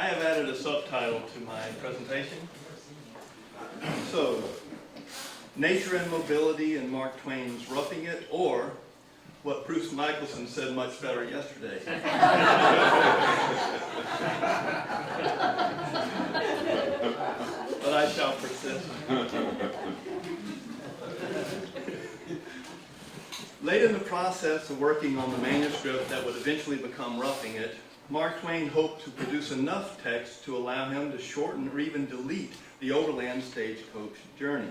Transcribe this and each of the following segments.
I have added a subtitle to my presentation. So, Nature and Mobility in Mark Twain's Roughing It, or what Bruce Michelson said much better yesterday. But I shall persist. Late in the process of working on the manuscript that would eventually become Roughing It, Mark Twain hoped to produce enough text to allow him to shorten or even delete the overland stagecoach journey.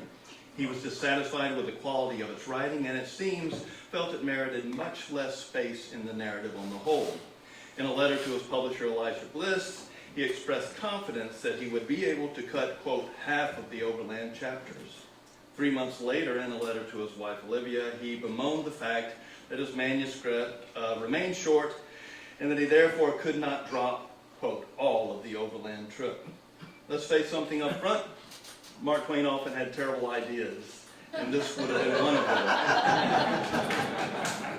He was dissatisfied with the quality of its writing, and it seems felt it merited much less space in the narrative on the whole. In a letter to his publisher Elijah Bliss, he expressed confidence that he would be able to cut, quote, half of the overland chapters. 3 months later, in a letter to his wife Olivia, he bemoaned the fact that his manuscript remained short and that he therefore could not drop, quote, all of the overland trip. Let's face something up front. Mark Twain often had terrible ideas, and this would have been one of them.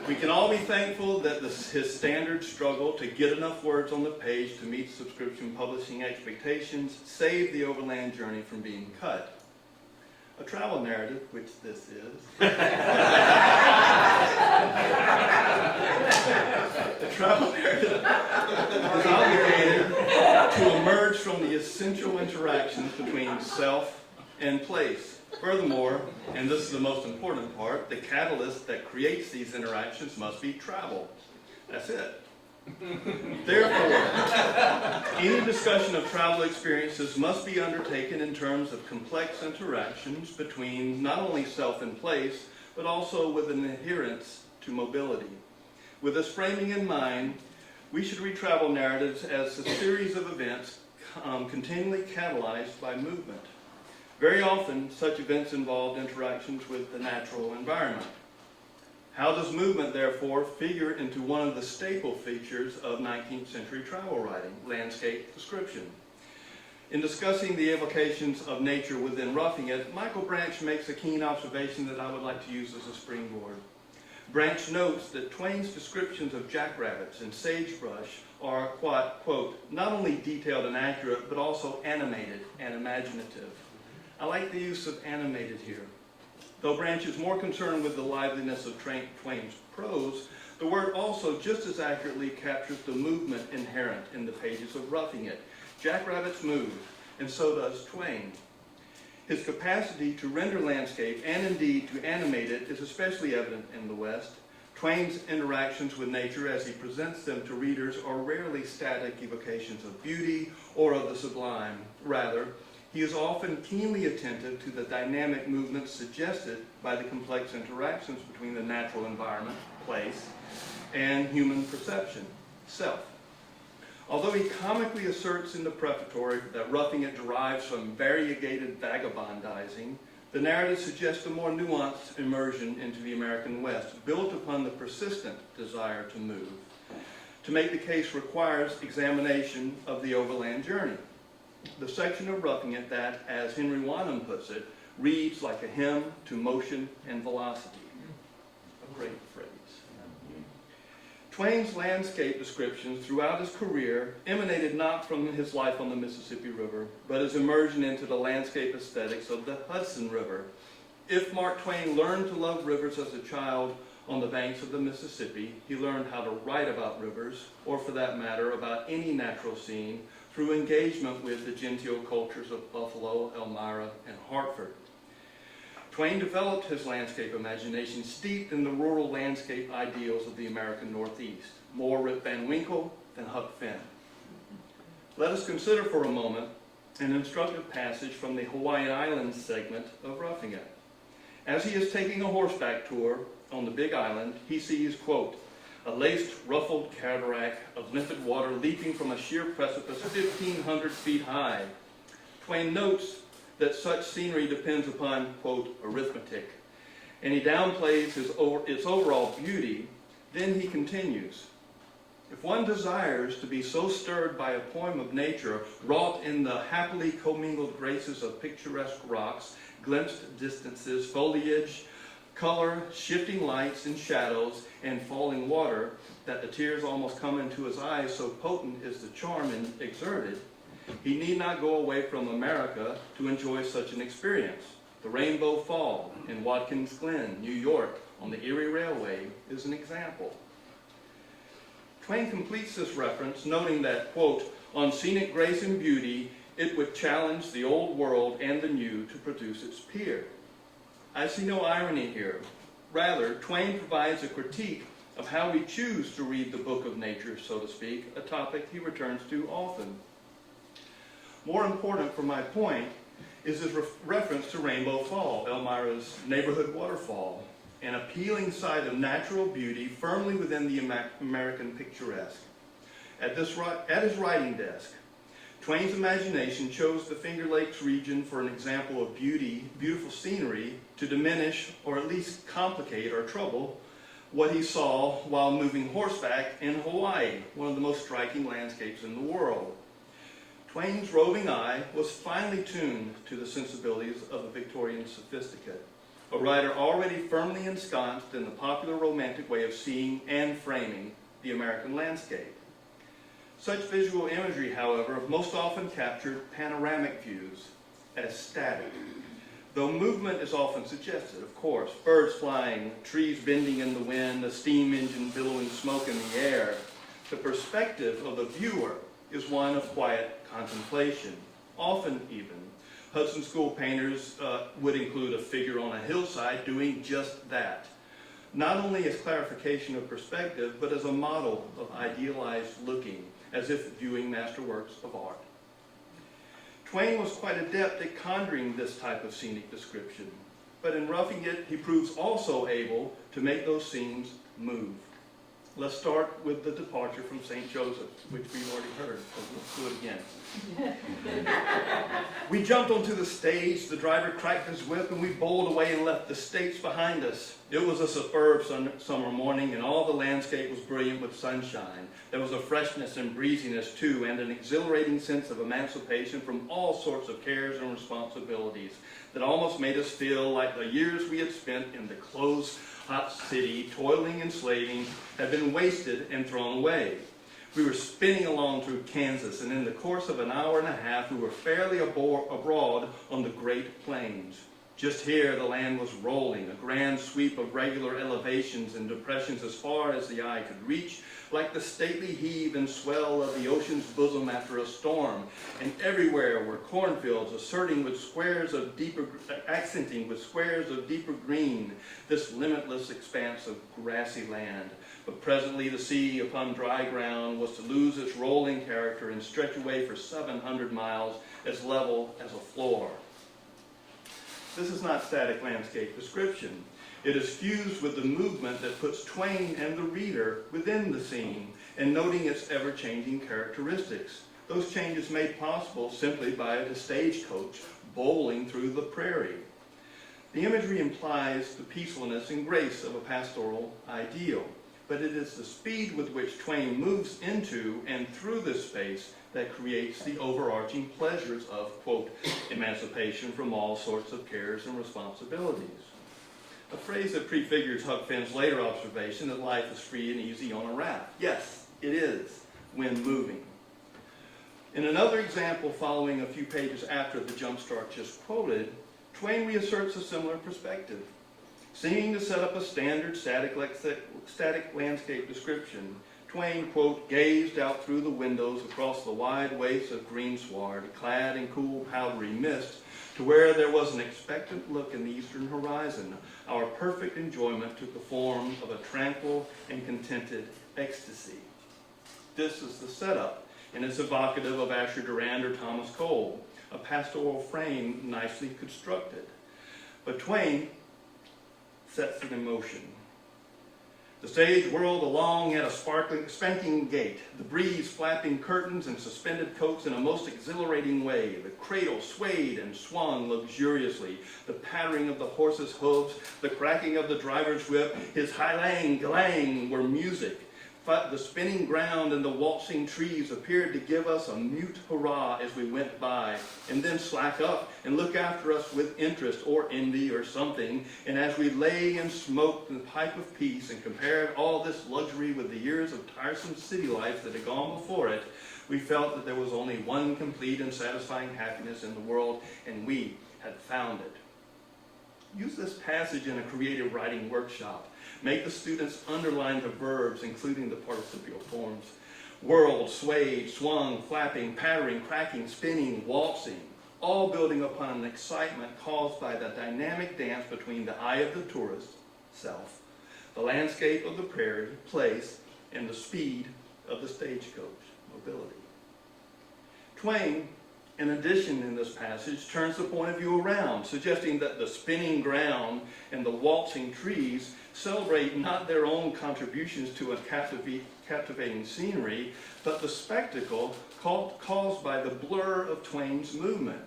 We can all be thankful that his standard struggle to get enough words on the page to meet subscription publishing expectations saved the overland journey from being cut. A travel narrative, which this is, a travel narrative is obligated to emerge from the essential interactions between self and place. Furthermore, and this is the most important part, the catalyst that creates these interactions must be travel. That's it. Therefore, any discussion of travel experiences must be undertaken in terms of complex interactions between not only self and place, but also with an adherence to mobility. With this framing in mind, we should read travel narratives as a series of events continually catalyzed by movement. Very often, such events involve interactions with the natural environment. How does movement, therefore, figure into one of the staple features of 19th century travel writing, landscape description? In discussing the evocations of nature within Roughing It, Michael Branch makes a keen observation that I would like to use as a springboard. Branch notes that Twain's descriptions of jackrabbits and sagebrush are, quote, not only detailed and accurate, but also animated and imaginative. I like the use of animated here. Though Branch is more concerned with the liveliness of Twain's prose, the word also just as accurately captures the movement inherent in the pages of Roughing It. Jackrabbits move, and so does Twain. His capacity to render landscape, and indeed to animate it, is especially evident in the West. Twain's interactions with nature as he presents them to readers are rarely static evocations of beauty or of the sublime. Rather, he is often keenly attentive to the dynamic movements suggested by the complex interactions between the natural environment, place, and human perception, self. Although he comically asserts in the prefatory that Roughing It derives from variegated vagabondizing, the narrative suggests a more nuanced immersion into the American West, built upon the persistent desire to move. To make the case requires examination of the overland journey. The section of Roughing It that, as Henry Wanham puts it, reads like a hymn to motion and velocity. A great phrase. Twain's landscape descriptions throughout his career emanated not from his life on the Mississippi River, but his immersion into the landscape aesthetics of the Hudson River. If Mark Twain learned to love rivers as a child on the banks of the Mississippi, he learned how to write about rivers, or for that matter, about any natural scene, through engagement with the genteel cultures of Buffalo, Elmira, and Hartford. Twain developed his landscape imagination steeped in the rural landscape ideals of the American Northeast, more Rip Van Winkle than Huck Finn. Let us consider for a moment an instructive passage from the Hawaiian Islands segment of Roughing It. As he is taking a horseback tour on the Big Island, he sees, quote, a laced, ruffled cataract of limpid water leaping from a sheer precipice 1,500 feet high. Twain notes that such scenery depends upon, quote, arithmetic, and he downplays its overall beauty. Then he continues, if one desires to be so stirred by a poem of nature wrought in the happily commingled graces of picturesque rocks, glimpsed distances, foliage, color, shifting lights and shadows, and falling water, that the tears almost come into his eyes, so potent is the charm exerted, He need not go away from America to enjoy such an experience. The Rainbow Fall in Watkins Glen, New York, on the Erie Railway is an example. Twain completes this reference, noting that, quote, on scenic grace and beauty, it would challenge the old world and the new to produce its peer. I see no irony here. Rather, Twain provides a critique of how we choose to read the book of nature, so to speak, a topic he returns to often. More important for my point is his reference to Rainbow Fall, Elmira's neighborhood waterfall, an appealing site of natural beauty firmly within the American picturesque. At his writing desk, Twain's imagination chose the Finger Lakes region for an example of beautiful scenery to diminish or at least complicate or trouble what he saw while moving horseback in Hawaii, one of the most striking landscapes in the world. Twain's roving eye was finely tuned to the sensibilities of the Victorian sophisticate, a writer already firmly ensconced in the popular romantic way of seeing and framing the American landscape. Such visual imagery, however, most often captured panoramic views as static, though movement is often suggested, of course. Birds flying, trees bending in the wind, a steam engine billowing smoke in the air. The perspective of the viewer is one of quiet contemplation, often even. Hudson School painters would include a figure on a hillside doing just that, not only as clarification of perspective, but as a model of idealized looking, as if viewing masterworks of art. Twain was quite adept at conjuring this type of scenic description, but in roughing it, he proves also able to make those scenes move. Let's start with the departure from St. Joseph, which we've already heard, so let's do it again. We jumped onto the stage, the driver cracked his whip, and we bowled away and left the States behind us. It was a superb summer morning, and all the landscape was brilliant with sunshine. There was a freshness and breeziness, too, and an exhilarating sense of emancipation from all sorts of cares and responsibilities that almost made us feel like the years we had spent in the close, hot city, toiling and slaving, had been wasted and thrown away. We were spinning along through Kansas, and in the course of an hour and a half, we were fairly abroad on the Great Plains. Just here, the land was rolling, a grand sweep of regular elevations and depressions as far as the eye could reach, like the stately heave and swell of the ocean's bosom after a storm. And everywhere were cornfields accenting with squares of deeper green, this limitless expanse of grassy land. But presently the sea upon dry ground was to lose its rolling character and stretch away for 700 miles as level as a floor. This is not static landscape description. It is fused with the movement that puts Twain and the reader within the scene and noting its ever-changing characteristics. Those changes made possible simply by the stagecoach bowling through the prairie. The imagery implies the peacefulness and grace of a pastoral ideal, but it is the speed with which Twain moves into and through this space that creates the overarching pleasures of, quote, emancipation from all sorts of cares and responsibilities. A phrase that prefigures Huck Finn's later observation that life is free and easy on a raft. Yes, it is, when moving. In another example following a few pages after the jumpstart just quoted, Twain reasserts a similar perspective. Seeming to set up a standard static landscape description, Twain, quote, gazed out through the windows across the wide wastes of greensward, clad in cool, powdery mist, to where there was an expectant look in the eastern horizon. Our perfect enjoyment took the form of a tranquil and contented ecstasy. This is the setup, and it's evocative of Asher Durand or Thomas Cole, a pastoral frame nicely constructed. But Twain sets it in motion. The stage whirled along at a spanking gait, the breeze flapping curtains and suspended coats in a most exhilarating way. The cradle swayed and swung luxuriously. The pattering of the horse's hooves, the cracking of the driver's whip, his high-lang galang were music. The spinning ground and the waltzing trees appeared to give us a mute hurrah as we went by, and then slack up and look after us with interest or envy or something. And as we lay and smoked the pipe of peace and compared all this luxury with the years of tiresome city life that had gone before it, we felt that there was only one complete and satisfying happiness in the world, and we had found it. Use this passage in a creative writing workshop. Make the students underline the verbs, including the participial forms. Whirled, swayed, swung, flapping, pattering, cracking, spinning, waltzing, all building upon an excitement caused by the dynamic dance between the eye of the tourist, self, the landscape of the prairie, place, and the speed of the stagecoach, mobility. Twain, in addition, in this passage, turns the point of view around, suggesting that the spinning ground and the waltzing trees celebrate not their own contributions to a captivating scenery, but the spectacle caused by the blur of Twain's movement.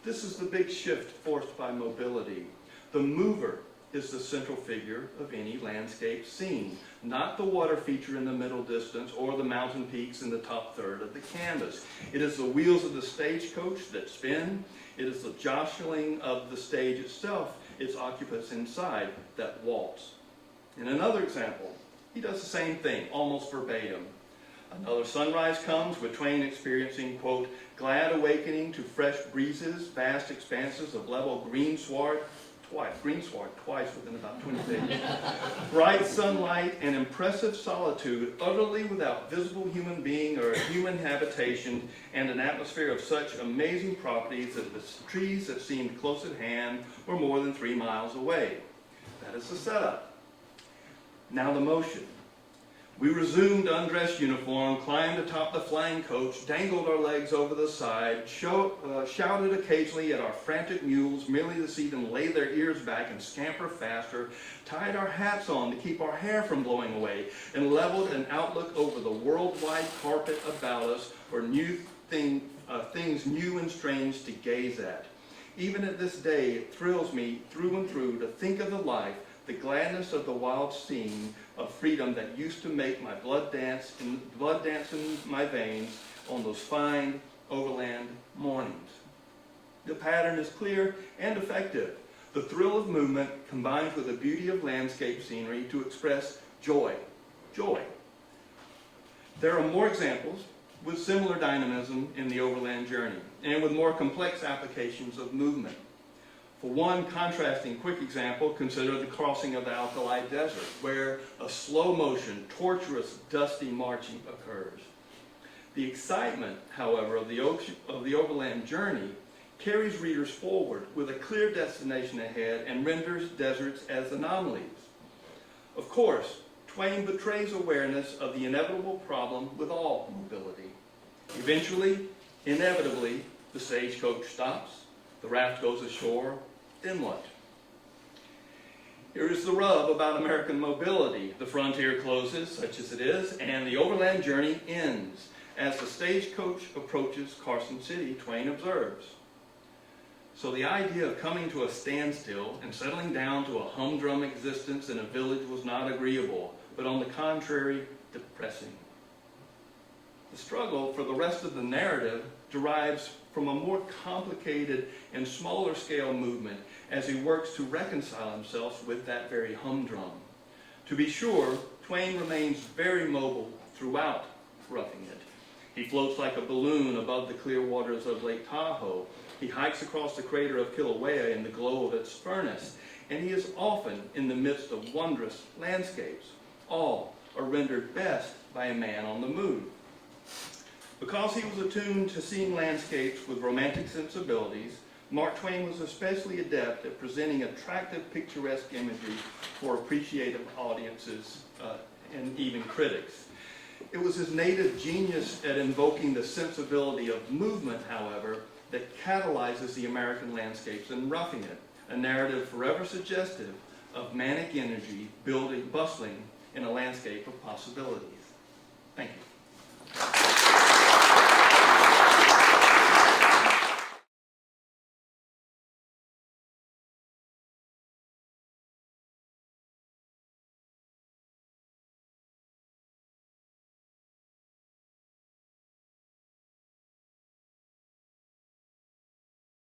This is the big shift forced by mobility. The mover is the central figure of any landscape scene, not the water feature in the middle distance or the mountain peaks in the top third of the canvas. It is the wheels of the stagecoach that spin. It is the jostling of the stage itself, its occupants inside, that waltz. In another example, he does the same thing, almost verbatim. Another sunrise comes with Twain experiencing, quote, glad awakening to fresh breezes, vast expanses of level greensward twice within about 20 days. Bright sunlight and impressive solitude, utterly without visible human being or human habitation, and an atmosphere of such amazing properties that the trees that seemed close at hand were more than 3 miles away. That is the setup. Now the motion. We resumed undress uniform, climbed atop the flying coach, dangled our legs over the side, shouted occasionally at our frantic mules merely to see them lay their ears back and scamper faster, tied our hats on to keep our hair from blowing away, and leveled an outlook over the worldwide carpet about us for things new and strange to gaze at. Even at this day, it thrills me through and through to think of the life, the gladness of the wild scene of freedom that used to make my blood dance in my veins on those fine overland mornings. The pattern is clear and effective. The thrill of movement combines with the beauty of landscape scenery to express joy. Joy. There are more examples with similar dynamism in the overland journey and with more complex applications of movement. For one contrasting quick example, consider the crossing of the Alkali Desert, where a slow motion, torturous, dusty marching occurs. The excitement, however, of the overland journey carries readers forward with a clear destination ahead and renders deserts as anomalies. Of course, Twain betrays awareness of the inevitable problem with all mobility. Eventually, inevitably, the stagecoach stops. The raft goes ashore, then what? Here is the rub about American mobility. The frontier closes, such as it is, and the overland journey ends. As the stagecoach approaches Carson City, Twain observes. So the idea of coming to a standstill and settling down to a humdrum existence in a village was not agreeable, but on the contrary, depressing. The struggle for the rest of the narrative derives from a more complicated and smaller scale movement as he works to reconcile himself with that very humdrum. To be sure, Twain remains very mobile throughout Roughing It. He floats like a balloon above the clear waters of Lake Tahoe. He hikes across the crater of Kilauea in the glow of its furnace, and he is often in the midst of wondrous landscapes. All are rendered best by a man on the move. Because he was attuned to seeing landscapes with romantic sensibilities, Mark Twain was especially adept at presenting attractive, picturesque imagery for appreciative audiences and even critics. It was his native genius at invoking the sensibility of movement, however, that catalyzes the American landscapes in Roughing It, a narrative forever suggestive of manic energy bustling in a landscape of possibilities. Thank you.